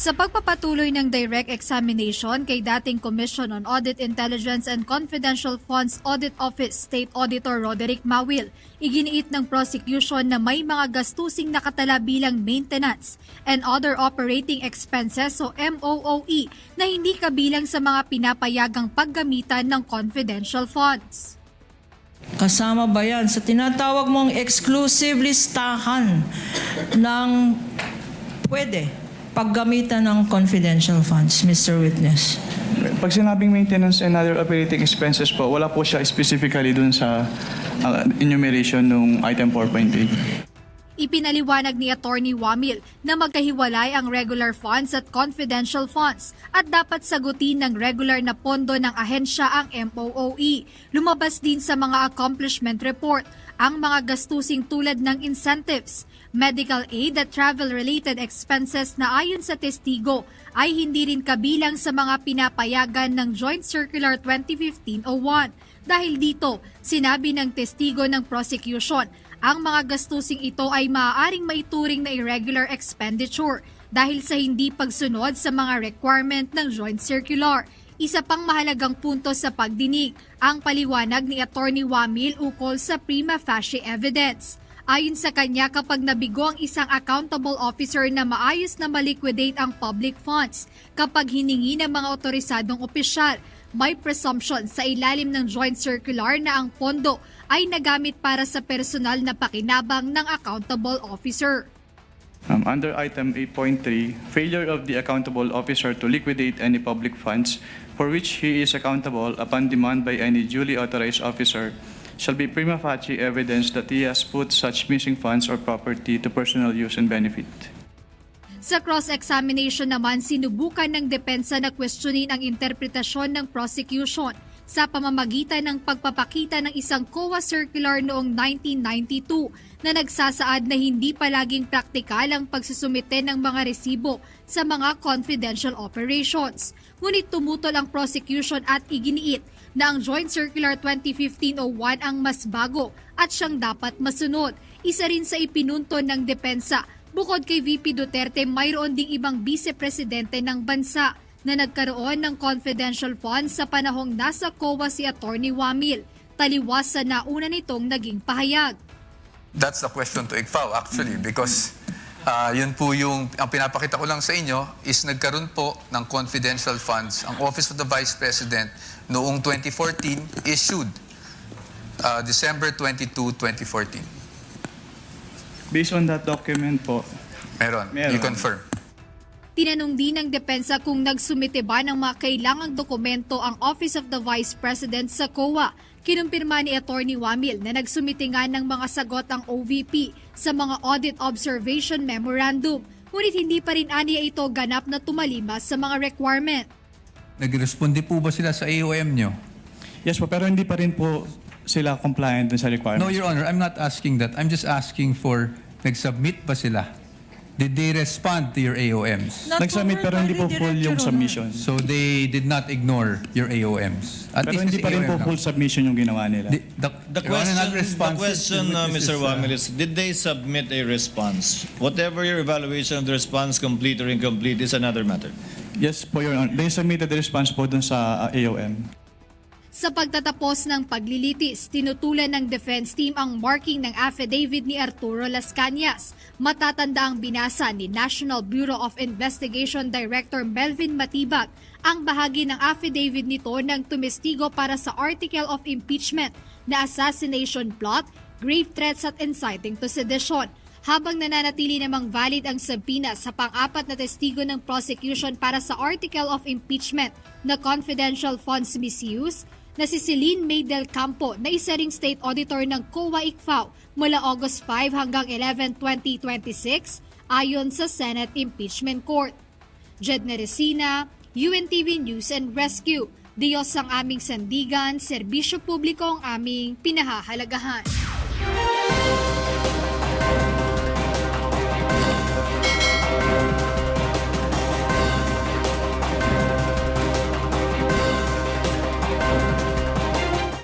Sa pagpapatuloy ng direct examination kay dating Commission on Audit Intelligence and Confidential Funds Audit Office State Auditor Roderick Mawil, iginiit ng prosecution na may mga gastusing nakatala bilang maintenance and other operating expenses o MOOE na hindi kabilang sa mga pinapayagang paggamitan ng confidential funds. Kasama ba yan sa tinatawag mong exclusive listahan ng pwede paggamitan ng confidential funds, Mr. Witness? Pag sinabing maintenance and other operating expenses po, wala po siya specifically dun sa enumeration ng item 4.8. Ipinaliwanag ni Attorney Wamil na magkahiwalay ang regular funds at confidential funds at dapat sagutin ng regular na pondo ng ahensya ang MOOE. Lumabas din sa mga accomplishment report ang mga gastusing tulad ng incentives, medical aid at travel-related expenses na ayon sa testigo ay hindi rin kabilang sa mga pinapayagan ng Joint Circular 2015-01. Dahil dito, sinabi ng testigo ng prosecution, ang mga gastusing ito ay maaaring maituring na irregular expenditure dahil sa hindi pagsunod sa mga requirement ng Joint Circular. Isa pang mahalagang punto sa pagdinig, ang paliwanag ni Attorney Wamil ukol sa prima facie evidence. Ayon sa kanya, kapag nabigo ang isang accountable officer na maayos na maliquidate ang public funds, kapag hiningi ng mga otorisadong opisyal, may presumption sa ilalim ng Joint Circular na ang pondo ay nagamit para sa personal na pakinabang ng accountable officer. Under item 8.3, failure of the accountable officer to liquidate any public funds for which he is accountable upon demand by any duly authorized officer shall be prima facie evidence that he has put such missing funds or property to personal use and benefit. Sa cross-examination naman, sinubukan ng depensa na questionin ang interpretasyon ng prosecution sa pamamagitan ng pagpapakita ng isang COA circular noong 1992 na nagsasaad na hindi palaging praktikal ang pagsusumite ng mga resibo sa mga confidential operations. Ngunit tumutol ang prosecution at iginiit na ang Joint Circular 2015-01 ang mas bago at siyang dapat masunod. Isa rin sa ipinunto ng depensa, bukod kay VP Duterte, mayroon ding ibang vice-presidente ng bansa na nagkaroon ng confidential funds sa panahong nasa COA si Attorney Wamil. Taliwas sa nauna nitong naging pahayag. That's the question to ICFAO actually because yun po ang pinapakita ko lang sa inyo is nagkaroon po ng confidential funds. Ang Office of the Vice President noong 2014 issued December 22, 2014. Based on that document po, Meron. You confirm. Tinanong din ng depensa kung nagsumite ba ng mga kailangang dokumento ang Office of the Vice President sa COA. Kinumpirma ni Attorney Wamil na nagsumite nga ng mga sagot ang OVP sa mga Audit Observation Memorandum. Ngunit hindi pa rin aniya ito ganap na tumalimas sa mga requirement. Nag-responde po ba sila sa AOM nyo? yes po, pero hindi pa rin po sila compliant dun sa requirements. No, Your Honor, I'm not asking that. I'm just asking for, nag-submit ba sila? Did they respond to your AOMs? Nag-submit pero hindi po full yung submission. So they did not ignore your AOMs? At Pero least hindi pa rin po AOM lang. full submission yung ginawa nila. The question, Mr. Wamil, is did they submit a response? Whatever your evaluation of the response, complete or incomplete, is another matter. Yes po, Your Honor. They submitted the response po dun sa AOM. Sa pagtatapos ng paglilitis, tinutulan ng defense team ang marking ng affidavit ni Arturo Las Cañas. Matatanda ang binasa ni National Bureau of Investigation Director Melvin Matibag ang bahagi ng affidavit nito ng tumestigo para sa article of impeachment na assassination plot, grave threats at inciting to sedition. Habang nananatili namang valid ang subpoena sa pang-apat na testigo ng prosecution para sa article of impeachment na confidential funds misuse, na si Celine May del Campo na isa ring state auditor ng COA ICFAO mula August 5 hanggang 11, 2026 ayon sa Senate Impeachment Court. Jedne Resina, UNTV News and Rescue. Diyos ang aming sandigan, serbisyo publiko ang aming pinahahalagahan.